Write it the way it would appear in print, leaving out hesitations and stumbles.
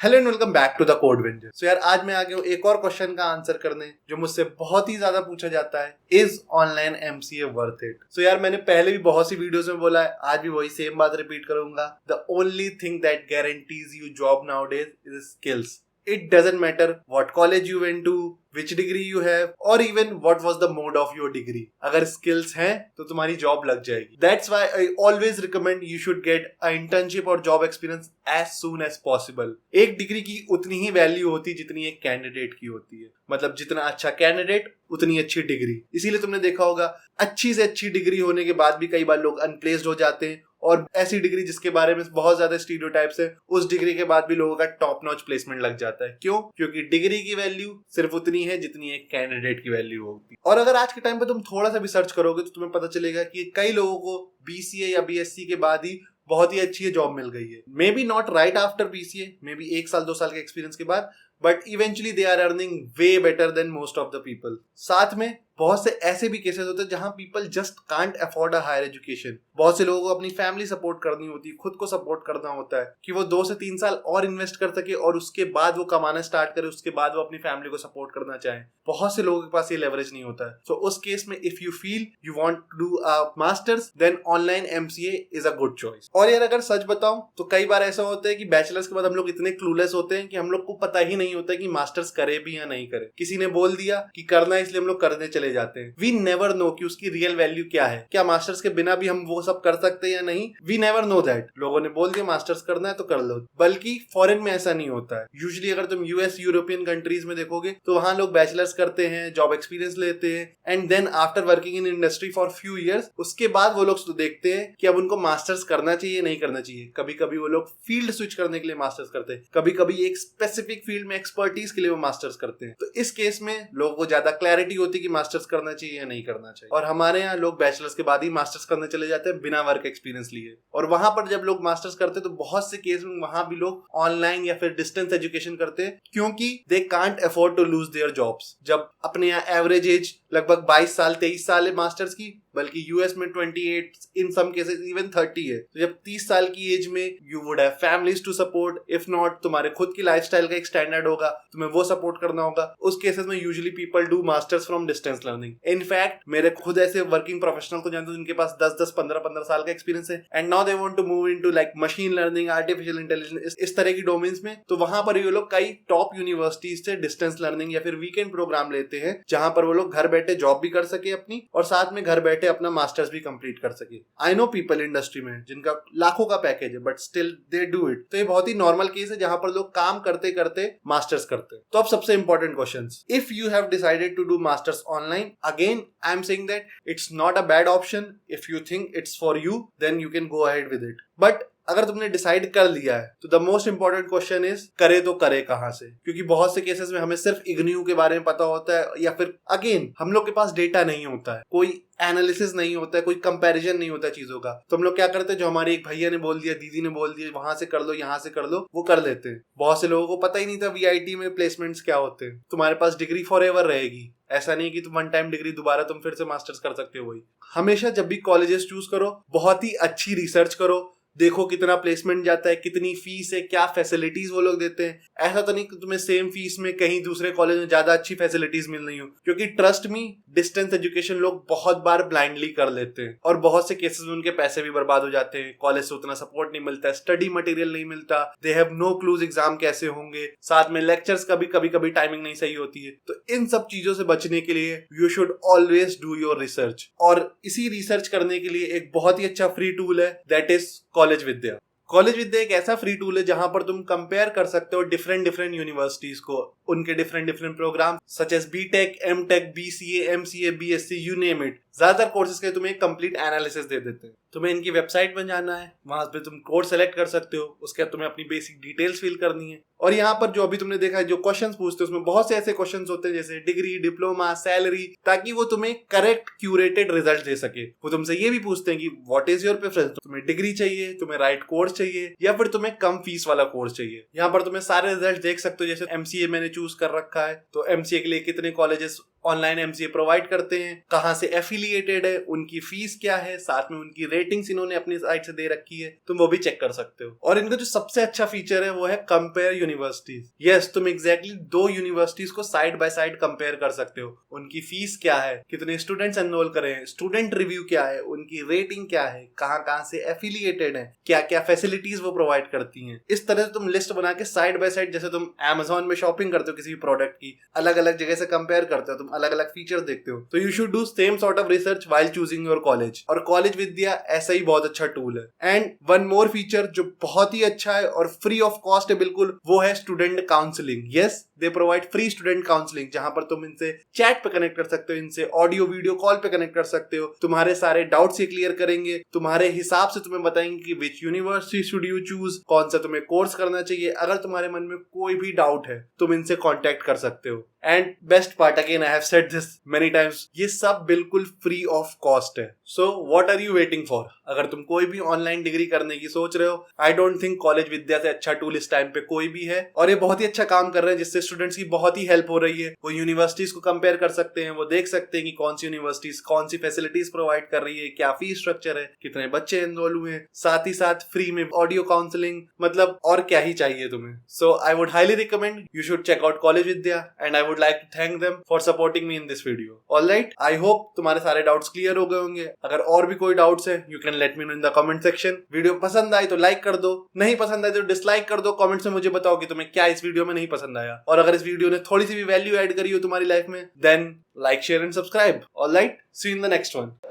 Hello and welcome back to the code Venger. So यार आज मैं आ गया हूँ एक और क्वेश्चन का आंसर करने जो मुझसे बहुत ही ज्यादा पूछा जाता है, is online MCA worth it. So यार मैंने पहले भी बहुत सी वीडियोस में बोला है, आज भी वही सेम बात रिपीट करूंगा। The only thing that guarantees you job nowadays is skills. It doesn't matter what college you went to, which degree you have, or even what was the mode of your degree. अगर skills हैं तो तुम्हारी job लग जाएगी. That's why I always recommend you should get a internship or job experience as soon as possible. एक degree की उतनी ही value होती है जितनी एक कैंडिडेट की होती है। मतलब जितना अच्छा कैंडिडेट उतनी अच्छी डिग्री। इसीलिए तुमने देखा होगा अच्छी से अच्छी डिग्री होने के बाद भी कई बार लोग अनप्लेस्ड हो जाते हैं, और ऐसी डिग्री जिसके बारे में बहुत ज्यादा स्टीरियोटाइप्स है उस डिग्री के बाद भी लोगों का टॉप नॉच प्लेसमेंट लग जाता है। क्यों? क्योंकि डिग्री की वैल्यू सिर्फ उतनी है जितनी एक कैंडिडेट की वैल्यू होगी। और अगर आज के टाइम पे तुम थोड़ा सा भी सर्च करोगे तो तुम्हें पता चलेगा कि कई लोगों को बीसीए या बीएससी के बाद ही बहुत ही अच्छी जॉब मिल गई है। Maybe not right after BCA, maybe 1 साल 2 साल के एक्सपीरियंस के बाद, but eventually they are earning way better than most of the people. साथ में बहुत से ऐसे भी केसेस होते हैं जहां people just can't afford a higher education. बहुत से लोगों को अपनी फैमिली सपोर्ट करनी होती है, खुद को सपोर्ट करना होता है कि वो 2 से 3 साल और इन्वेस्ट कर सके और उसके बाद वो कमाना स्टार्ट करे, उसके बाद वो अपनी फैमिली को सपोर्ट करना चाहे। बहुत से लोगों के पास ये लेवरेज नहीं होता है। सो उस केस में if you feel you want to do a master's then online MCA is a good choice. और यार अगर सच बताऊं तो कई बार ऐसा होता है कि बैचलर्स के बाद हम लोग इतने क्लूलेस होते हैं कि हम लोग को पता ही नहीं होता कि मास्टर्स करे भी या नहीं करे। किसी ने बोल दिया कि करना है इसलिए हम लोग करने चले जाते हैं। वी नेवर नो कि उसकी रियल वैल्यू क्या है। क्या मास्टर्स के बिना भी हम वो सब कर सकते हैं या नहीं? We never know that. लोगों ने बोल दिया मास्टर्स करना है तो कर लो। बल्कि फॉरेन में ऐसा नहीं होता है। यूजुअली अगर तुम यूएस यूरोपियन कंट्रीज में देखोगे तो वहां लोग बैचलर्स करते हैं, जॉब एक्सपीरियंस लेते हैं, and then after working in industry for few years उसके बाद वो लोग तो देखते हैं कि अब उनको मास्टर्स करना चाहिए नहीं करना चाहिए। कभी कभी वो लोग फील्ड स्विच करने के लिए मास्टर्स करते हैं, कभी कभी एक स्पेसिफिक फील्ड में एक्सपर्टीज के लिए वो मास्टर्स करते हैं। तो इस केस में लोगों को ज्यादा क्लैरिटी होती है कि मास्टर्स करना चाहिए या नहीं करना चाहिए। और हमारे यहाँ लोग बैचलर्स के बाद ही मास्टर्स करने चले जाते हैं बिना वर्क एक्सपीरियंस लिए। और वहां पर जब लोग मास्टर्स करते हैं तो बहुत से केस में वहां भी लोग ऑनलाइन या फिर डिस्टेंस एजुकेशन करते हैं, क्योंकि they can't afford to lose their jobs. जब अपने यहाँ एवरेज एज लगभग 22 साल 23 साल है मास्टर्स की, बल्कि यूएस में 28, इन सम केसेस इवन 30 है। तो जब 30 साल की एज में you would have families to support, if not तुम्हारे खुद की लाइफस्टाइल का एक स्टैंडर्ड होगा, तुम्हें वो सपोर्ट करना होगा। उस केसेस में usually people do masters from distance learning. In fact मेरे खुद ऐसे वर्किंग प्रोफेशनल को जानते हैं जिनके पास 10-10, 15-15 साल का एक्सपीरियंस है, and now they want to move into like machine learning, artificial intelligence, इस तरह की डोमेन्स में। तो वहां पर ये लोग कई टॉप यूनिवर्सिटीज से डिस्टेंस लर्निंग या फिर वीकेंड प्रोग्राम लेते हैं, जहां पर वो लोग घर बैठे जॉब भी कर सके अपनी, और साथ में घर बैठे अपना मास्टर्स भी कंप्लीट कर सके। आई नो पीपल इंडस्ट्री में जिनका लाखों का पैकेज है, but still they do it. तो ये बहुत ही नॉर्मल केस है जहां पर लोग काम करते करते मास्टर्स करते हैं। तो अब सबसे important question, if you have decided to do master's online, again I am saying that it's not a bad option. If you think it's for you then you can go ahead with it. But अगर तुमने decide कर लिया है तो the most important question is करे तो करे कहां से? क्योंकि बहुत से केसेस में हमें सिर्फ इग्न्यू के बारे में पता होता है, या फिर अगेन हम लोग के पास डेटा नहीं होता है, कोई एनालिसिस नहीं होता है, कोई कंपैरिजन नहीं होता चीजों का। तो हम लोग क्या करते हैं, जो हमारे एक भैया ने बोल दिया, दीदी ने बोल दिया, वहां से कर लो, यहाँ से कर लो, वो कर लेते हैं। बहुत से लोगों को पता ही नहीं था वीआईटी में प्लेसमेंट्स क्या होते हैं। तुम्हारे पास डिग्री फॉर एवर रहेगी, ऐसा नहीं कि तुम वन टाइम डिग्री दोबारा तुम फिर से मास्टर्स कर सकते हो। वही हमेशा जब भी कॉलेजेस चूज करो, बहुत ही अच्छी रिसर्च करो, देखो कितना प्लेसमेंट जाता है, कितनी फीस है, क्या फैसिलिटीज वो लोग देते हैं। ऐसा तो नहीं कि तुम्हें सेम फीस में कहीं दूसरे कॉलेज में ज्यादा अच्छी फैसिलिटीज मिल रही हो, क्योंकि ट्रस्ट मी डिस्टेंस एजुकेशन लोग बहुत बार ब्लाइंडली कर लेते हैं और बहुत से केसेस में उनके पैसे भी बर्बाद हो जाते हैं। कॉलेज से उतना सपोर्ट नहीं मिलता, स्टडी मटेरियल नहीं मिलता, they have no clues exam कैसे होंगे, साथ में लेक्चर्स का भी कभी टाइमिंग नहीं सही होती है। तो इन सब चीजों से बचने के लिए you should always do your research. और इसी रिसर्च करने के लिए एक बहुत ही अच्छा फ्री टूल है, that is college Vidya. College Vidya एक ऐसा फ्री टूल है जहां पर तुम कंपेयर कर सकते हो डिफरेंट यूनिवर्सिटीज को, उनके different program such as BTech, MTech, BCA, MCA, BSc, you name it. ज्यादातर कोर्सेज के तुम्हें कंप्लीट एनालिसिस दे देते हैं। तुम्हें इनकी वेबसाइट में जाना है, वहां पे तुम कोर्स सेलेक्ट कर सकते हो, उसके बाद तुम्हें अपनी बेसिक डिटेल्स फिल करनी है। और यहाँ पर जो अभी तुमने देखा है जो क्वेश्चंस पूछते हैं उसमें बहुत से ऐसे क्वेश्चंस होते हैं जैसे डिग्री, डिप्लोमा, सैलरी, ताकि वो तुम्हें करेक्ट क्यूरेटेड रिजल्ट दे सके। वो तुमसे ये भी पूछते हैं कि व्हाट इज योर प्रेफरेंस, तुम्हें डिग्री चाहिए, तुम्हें राइट कोर्स चाहिए, या फिर तुम्हें कम फीस वाला कोर्स चाहिए। यहाँ पर तुम्हें सारे रिजल्ट देख सकते हो। जैसे एमसीए मैंने चूज कर रखा है, तो एमसीए के लिए कितने कॉलेजेस ऑनलाइन एमसीए प्रोवाइड करते हैं, कहाँ से एफिलिएटेड है, उनकी फीस क्या है, साथ में उनकी रेटिंग्स इन्होंने अपनी साइट से दे रखी है, तुम वो भी चेक कर सकते हो। और इनका जो सबसे अच्छा फीचर है वो है कंपेयर यूनिवर्सिटीज। यस, तुम एग्जैक्टली 2 यूनिवर्सिटीज को साइड बाय साइड कंपेयर कर सकते हो। उनकी फीस क्या है, कितने स्टूडेंट्स एनरोल करे हैं, स्टूडेंट रिव्यू क्या है, उनकी रेटिंग क्या है, कहाँ कहाँ से एफिलिएटेड है, क्या क्या फैसिलिटीज वो प्रोवाइड करती हैं। इस तरह से तुम लिस्ट बना के साइड बाय साइड, जैसे तुम Amazon में शॉपिंग करते हो किसी भी प्रोडक्ट की, अलग अलग जगह से कंपेयर करते हो, तुम अलग अलग फीचर देखते हो। तो you should do same sort of research while choosing your college. और कॉलेज विद्या ऐसा ही बहुत अच्छा टूल है। एंड वन मोर फीचर जो बहुत ही अच्छा है और फ्री ऑफ कॉस्ट है बिल्कुल, वो है student counselling. Yes, they provide free student counselling, जहां पर तुम इनसे चैट पे कनेक्ट कर सकते हो, इनसे ऑडियो वीडियो कॉल पे कनेक्ट कर सकते हो, तुम्हारे सारे डाउट्स ये क्लियर करेंगे, तुम्हारे हिसाब से तुम्हें बताएंगे कि which university should you choose, कौन सा तुम्हें कोर्स करना चाहिए। अगर तुम्हारे मन में कोई भी डाउट है तुम इनसे कांटेक्ट कर सकते हो। And best part, again I have said this many times, ये सब बिल्कुल फ्री ऑफ कॉस्ट है। So what are you waiting for? अगर तुम कोई भी ऑनलाइन डिग्री करने की सोच रहे हो, आई डोंट थिंक कॉलेज विद्या से अच्छा टूल इस टाइम पे कोई भी है। और ये बहुत ही अच्छा काम कर रहे हैं, जिससे स्टूडेंट्स की बहुत ही हेल्प हो रही है। वो यूनिवर्सिटीज को कंपेयर कर सकते हैं, वो देख सकते हैं कि कौन सी यूनिवर्सिटीज कौन सी फैसिलिटीज प्रोवाइड कर रही है, क्या फीस स्ट्रक्चर है, कितने बच्चे एनरोल हुए हैं, साथ ही साथ फ्री में ऑडियो काउंसलिंग, मतलब और क्या ही चाहिए तुम्हें। So I would highly recommend you should check out college Vidya and I would like to thank them for supporting me in this video. Alright, I hope तुम्हारे सारे डाउट्स क्लियर हो गए होंगे। अगर और भी कोई डाउट्स है you can let me know in the comment section. Video पसंद आई तो लाइक कर दो, नहीं पसंद आई तो डिसलाइक कर दो। कमेंट्स में मुझे बताओ कि तुम्हें क्या इस वीडियो में नहीं पसंद आया, और अगर इस वीडियो ने थोड़ी सी भी वैल्यू ऐड करी हो तुम्हारी लाइफ में, then like share and subscribe. Alright, see you in the next one.